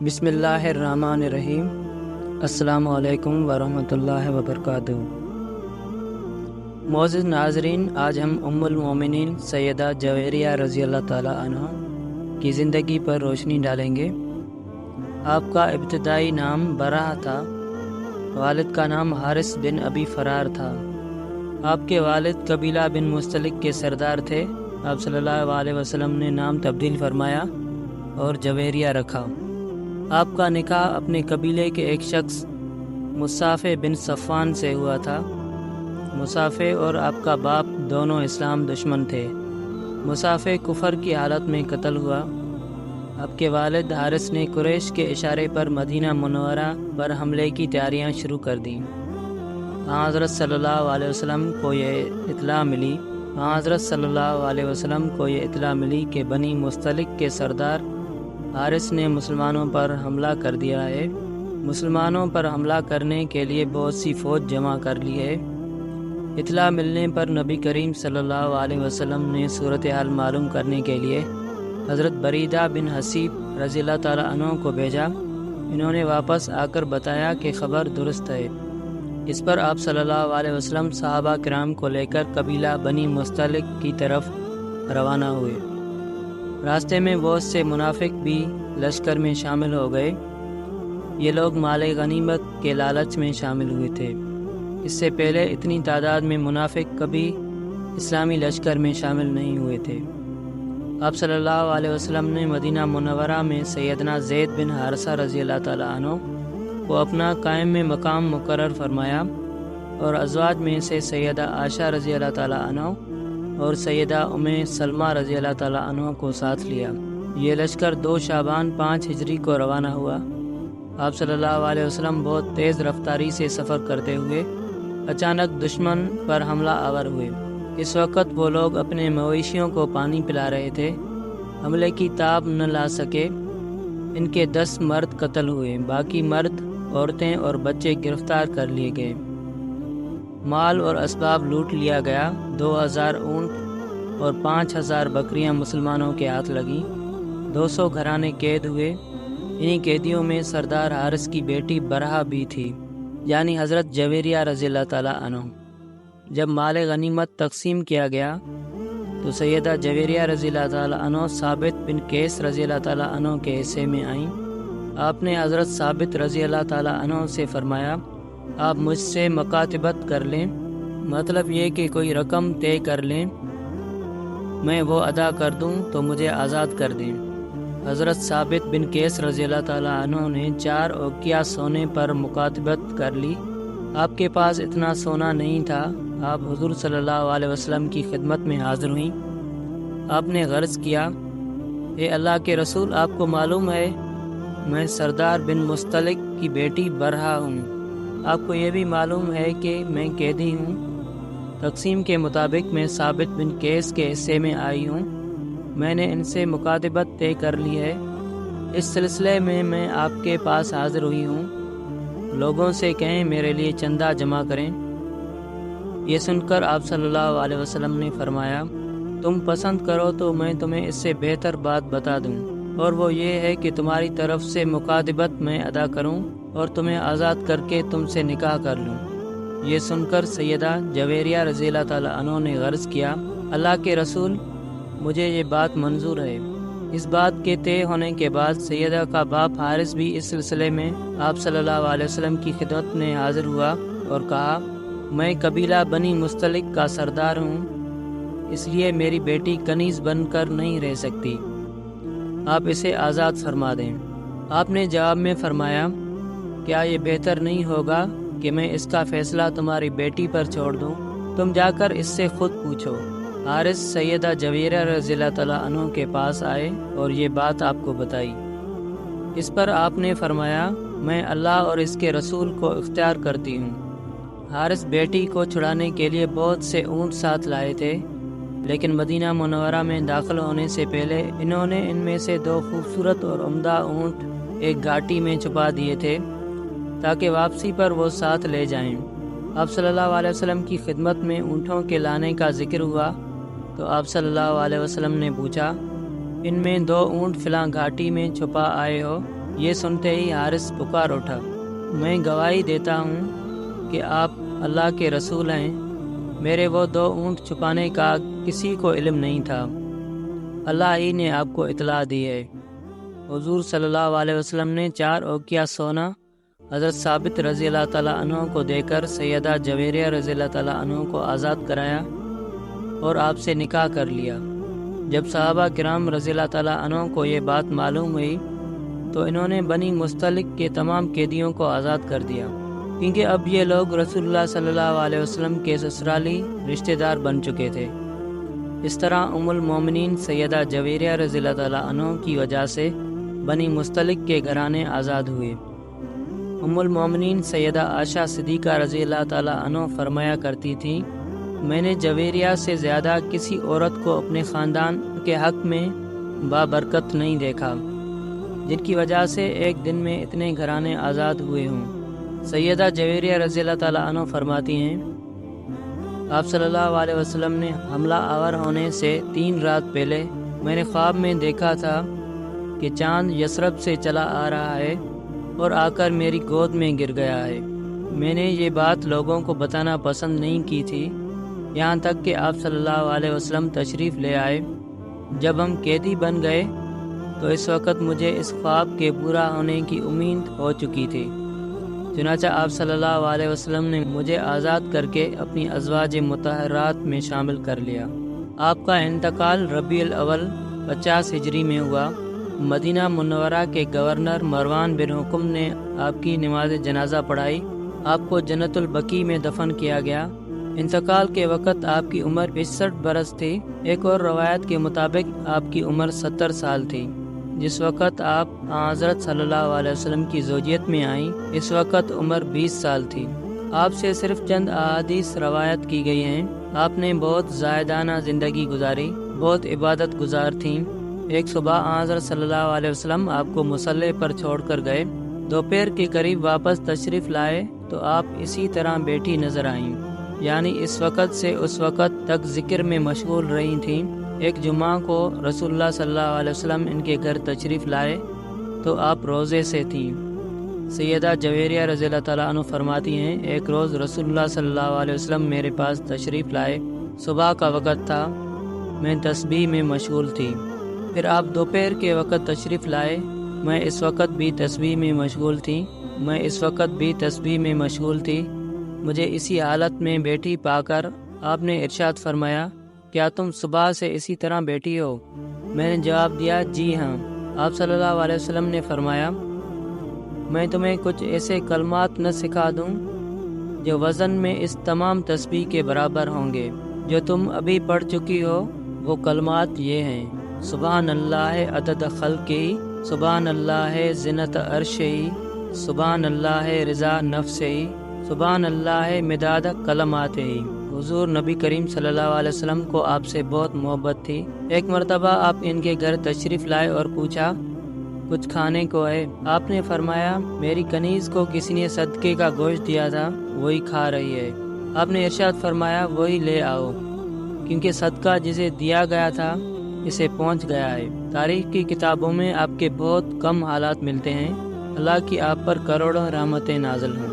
بسم اللہ الرحمن الرحیم۔ السلام علیکم ورحمۃ اللہ وبرکاتہ۔ معزز ناظرین، آج ہم ام المومنین سیدہ جویریہ رضی اللہ تعالی عنہ کی زندگی پر روشنی ڈالیں گے۔ آپ کا ابتدائی نام براہ تھا، والد کا نام حارث بن ابی فرار تھا۔ آپ کے والد قبیلہ بن مستلق کے سردار تھے۔ آپ صلی اللہ علیہ وسلم نے نام تبدیل فرمایا اور جویریہ رکھا۔ آپ کا نکاح اپنے قبیلے کے ایک شخص مصافح بن صفوان سے ہوا تھا۔ مصافح اور آپ کا باپ دونوں اسلام دشمن تھے۔ مصافح کفر کی حالت میں قتل ہوا۔ آپ کے والد حارث نے قریش کے اشارے پر مدینہ منورہ پر حملے کی تیاریاں شروع کر دیں۔ حضرت صلی اللہ علیہ وسلم کو یہ اطلاع ملی کہ بنی مستلق کے سردار حارث نے مسلمانوں پر حملہ کر دیا ہے۔ مسلمانوں پر حملہ کرنے کے لیے بہت سی فوج جمع کر لی ہے۔ اطلاع ملنے پر نبی کریم صلی اللہ علیہ وسلم نے صورتحال معلوم کرنے کے لیے حضرت بریدہ بن حصیب رضی اللہ تعالی عنہ کو بھیجا۔ انہوں نے واپس آ کر بتایا کہ خبر درست ہے۔ اس پر آپ صلی اللہ علیہ وسلم صحابہ کرام کو لے کر قبیلہ بنی مستلق کی طرف روانہ ہوئے۔ راستے میں بہت سے منافق بھی لشکر میں شامل ہو گئے۔ یہ لوگ مال غنیمت کے لالچ میں شامل ہوئے تھے۔ اس سے پہلے اتنی تعداد میں منافق کبھی اسلامی لشکر میں شامل نہیں ہوئے تھے۔ آپ صلی اللہ علیہ وسلم نے مدینہ منورہ میں سیدنا زید بن حارثہ رضی اللہ تعالی عنہ کو اپنا قائم مقام مقرر فرمایا اور ازواج میں سے سیدہ عائشہ رضی اللہ تعالی عنہ اور سیدہ ام سلمہ رضی اللہ تعالی عنہ کو ساتھ لیا۔ یہ لشکر 2 شعبان 5 ہجری کو روانہ ہوا۔ آپ صلی اللہ علیہ وسلم بہت تیز رفتاری سے سفر کرتے ہوئے اچانک دشمن پر حملہ آور ہوئے۔ اس وقت وہ لوگ اپنے مویشیوں کو پانی پلا رہے تھے۔ حملے کی تاب نہ لا سکے۔ ان کے 10 مرد قتل ہوئے، باقی مرد، عورتیں اور بچے گرفتار کر لیے گئے۔ مال اور اسباب لوٹ لیا گیا۔ 2000 اونٹ اور 5000 بکریاں مسلمانوں کے ہاتھ لگیں۔ 200 گھرانے قید ہوئے۔ انہی قیدیوں میں سردار حارث کی بیٹی برہا بھی تھی، یعنی حضرت جویریہ رضی اللہ تعالی عنہ۔ جب مال غنیمت تقسیم کیا گیا تو سیدہ جویریہ رضی اللہ تعالی عنہ ثابت بن قیس رضی اللہ تعالی عنہ کے حصے میں آئیں۔ آپ نے حضرت ثابت رضی اللہ تعالی عنہ سے فرمایا، آپ مجھ سے مکاتبت کر لیں، مطلب یہ کہ کوئی رقم طے کر لیں، میں وہ ادا کر دوں تو مجھے آزاد کر دیں۔ حضرت ثابت بن قیس رضی اللہ تعالی عنہ نے 4 اوقیہ سونے پر مکاتبت کر لی۔ آپ کے پاس اتنا سونا نہیں تھا۔ آپ حضور صلی اللہ علیہ وسلم کی خدمت میں حاضر ہوئیں۔ آپ نے غرض کیا، اے اللہ کے رسول، آپ کو معلوم ہے میں سردار بن مستلق کی بیٹی برہا ہوں۔ آپ کو یہ بھی معلوم ہے کہ میں قیدی ہوں۔ تقسیم کے مطابق میں ثابت بن قیس کے حصے میں آئی ہوں۔ میں نے ان سے مکاتبت طے کر لی ہے۔ اس سلسلے میں آپ کے پاس حاضر ہوئی ہوں۔ لوگوں سے کہیں میرے لیے چندہ جمع کریں۔ یہ سن کر آپ صلی اللہ علیہ وسلم نے فرمایا، تم پسند کرو تو میں تمہیں اس سے بہتر بات بتا دوں، اور وہ یہ ہے کہ تمہاری طرف سے مکاتبت میں ادا کروں اور تمہیں آزاد کر کے تم سے نکاح کر لوں۔ یہ سن کر سیدہ جویریہ رضی اللہ تعالی عنہ نے غرض کیا، اللہ کے رسول، مجھے یہ بات منظور ہے۔ اس بات کے طے ہونے کے بعد سیدہ کا باپ حارث بھی اس سلسلے میں آپ صلی اللہ علیہ وسلم کی خدمت میں حاضر ہوا اور کہا، میں قبیلہ بنی مستلق کا سردار ہوں، اس لیے میری بیٹی کنیز بن کر نہیں رہ سکتی، آپ اسے آزاد فرما دیں۔ آپ نے جواب میں فرمایا، کیا یہ بہتر نہیں ہوگا کہ میں اس کا فیصلہ تمہاری بیٹی پر چھوڑ دوں؟ تم جا کر اس سے خود پوچھو۔ حارث سیدہ جویریہ رضی اللہ تعالی عنہ کے پاس آئے اور یہ بات آپ کو بتائی۔ اس پر آپ نے فرمایا، میں اللہ اور اس کے رسول کو اختیار کرتی ہوں۔ حارث بیٹی کو چھڑانے کے لیے بہت سے اونٹ ساتھ لائے تھے، لیکن مدینہ منورہ میں داخل ہونے سے پہلے انہوں نے ان میں سے 2 خوبصورت اور عمدہ اونٹ ایک گھاٹی میں چھپا دیے تھے تاکہ واپسی پر وہ ساتھ لے جائیں۔ آپ صلی اللہ علیہ وسلم کی خدمت میں اونٹوں کے لانے کا ذکر ہوا تو آپ صلی اللہ علیہ وسلم نے پوچھا، ان میں 2 اونٹ فلاں گھاٹی میں چھپا آئے ہو؟ یہ سنتے ہی حارث پکار اٹھا، میں گواہی دیتا ہوں کہ آپ اللہ کے رسول ہیں، میرے وہ 2 اونٹ چھپانے کا کسی کو علم نہیں تھا، اللہ ہی نے آپ کو اطلاع دی ہے۔ حضور صلی اللہ علیہ وسلم نے 4 اوقیہ سونا حضرت ثابت رضی اللہ تعالیٰ عنہ کو دے کر سیدہ جویریہ رضی اللہ تعالیٰ عنہ کو آزاد کرایا اور آپ سے نکاح کر لیا۔ جب صحابہ کرام رضی اللہ تعالیٰ عنہ کو یہ بات معلوم ہوئی تو انہوں نے بنی مستلق کے تمام قیدیوں کو آزاد کر دیا، کیونکہ اب یہ لوگ رسول اللہ صلی اللہ علیہ وسلم کے سسرالی رشتہ دار بن چکے تھے۔ اس طرح ام المومنین سیدہ جویریہ رضی اللہ تعالیٰ عنہ کی وجہ سے بنی مستلق کے گھرانے آزاد ہوئے۔ ام المومنین سیدہ عائشہ صدیقہ رضی اللہ تعالیٰ عنہ فرمایا کرتی تھیں، میں نے جویریہ سے زیادہ کسی عورت کو اپنے خاندان کے حق میں بابرکت نہیں دیکھا، جن کی وجہ سے ایک دن میں اتنے گھرانے آزاد ہوئے ہوں۔ سیدہ جویریہ رضی اللہ تعالیٰ عنہ فرماتی ہیں، آپ صلی اللہ علیہ وسلم نے حملہ آور ہونے سے 3 رات پہلے میں نے خواب میں دیکھا تھا کہ چاند یثرب سے چلا آ رہا ہے اور آ کر میری گود میں گر گیا ہے۔ میں نے یہ بات لوگوں کو بتانا پسند نہیں کی تھی، یہاں تک کہ آپ صلی اللہ علیہ وسلم تشریف لے آئے۔ جب ہم قیدی بن گئے تو اس وقت مجھے اس خواب کے پورا ہونے کی امید ہو چکی تھی، چنانچہ آپ صلی اللہ علیہ وسلم نے مجھے آزاد کر کے اپنی ازواج مطہرات میں شامل کر لیا۔ آپ کا انتقال ربیع الاول 50 ہجری میں ہوا۔ مدینہ منورہ کے گورنر مروان بن حکم نے آپ کی نماز جنازہ پڑھائی، آپ کو جنت البقیع میں دفن کیا گیا۔ انتقال کے وقت آپ کی عمر 65 برس تھی۔ ایک اور روایت کے مطابق آپ کی عمر 70 سال تھی۔ جس وقت آپ حضرت صلی اللہ علیہ وسلم کی زوجیت میں آئیں، اس وقت عمر 20 سال تھی۔ آپ سے صرف چند احادیث روایت کی گئی ہیں۔ آپ نے بہت زاہدانہ زندگی گزاری، بہت عبادت گزار تھیں۔ ایک صبح حضرت صلی اللہ علیہ وسلم آپ کو مصلی پر چھوڑ کر گئے، دوپہر کے قریب واپس تشریف لائے تو آپ اسی طرح بیٹھی نظر آئیں، یعنی اس وقت سے اس وقت تک ذکر میں مشغول رہی تھیں۔ ایک جمعہ کو رسول اللہ صلی اللہ علیہ وسلم ان کے گھر تشریف لائے تو آپ روزے سے تھیں۔ سیدہ جویریہ رضی اللہ تعالیٰ عنہ فرماتی ہیں، ایک روز رسول اللہ صلی اللہ علیہ وسلم میرے پاس تشریف لائے، صبح کا وقت تھا، میں تسبیح میں مشغول تھی۔ پھر آپ دوپہر کے وقت تشریف لائے، میں اس وقت بھی تسبیح میں مشغول تھی۔ مجھے اسی حالت میں بیٹھی پا کر آپ نے ارشاد فرمایا، کیا تم صبح سے اسی طرح بیٹھی ہو؟ میں نے جواب دیا، جی ہاں۔ آپ صلی اللہ علیہ وسلم نے فرمایا، میں تمہیں کچھ ایسے کلمات نہ سکھا دوں جو وزن میں اس تمام تسبیح کے برابر ہوں گے جو تم ابھی پڑھ چکی ہو؟ وہ کلمات یہ ہیں، سبحان اللہ عدد خلقہ، سبحان اللہ زنت عرشہ، سبحان اللہ رضا نفسہ، سبحان اللہ مداد کلماتہ۔ حضور نبی کریم صلی اللہ علیہ وسلم کو آپ سے بہت محبت تھی۔ ایک مرتبہ آپ ان کے گھر تشریف لائے اور پوچھا، کچھ کھانے کو ہے؟ آپ نے فرمایا، میری کنیز کو کسی نے صدقے کا گوشت دیا تھا، وہی کھا رہی ہے۔ آپ نے ارشاد فرمایا، وہی لے آؤ، کیونکہ صدقہ جسے دیا گیا تھا اسے پہنچ گیا ہے۔ تاریخ کی کتابوں میں آپ کے بہت کم حالات ملتے ہیں۔ اللہ کی آپ پر کروڑوں رحمتیں نازل ہوں۔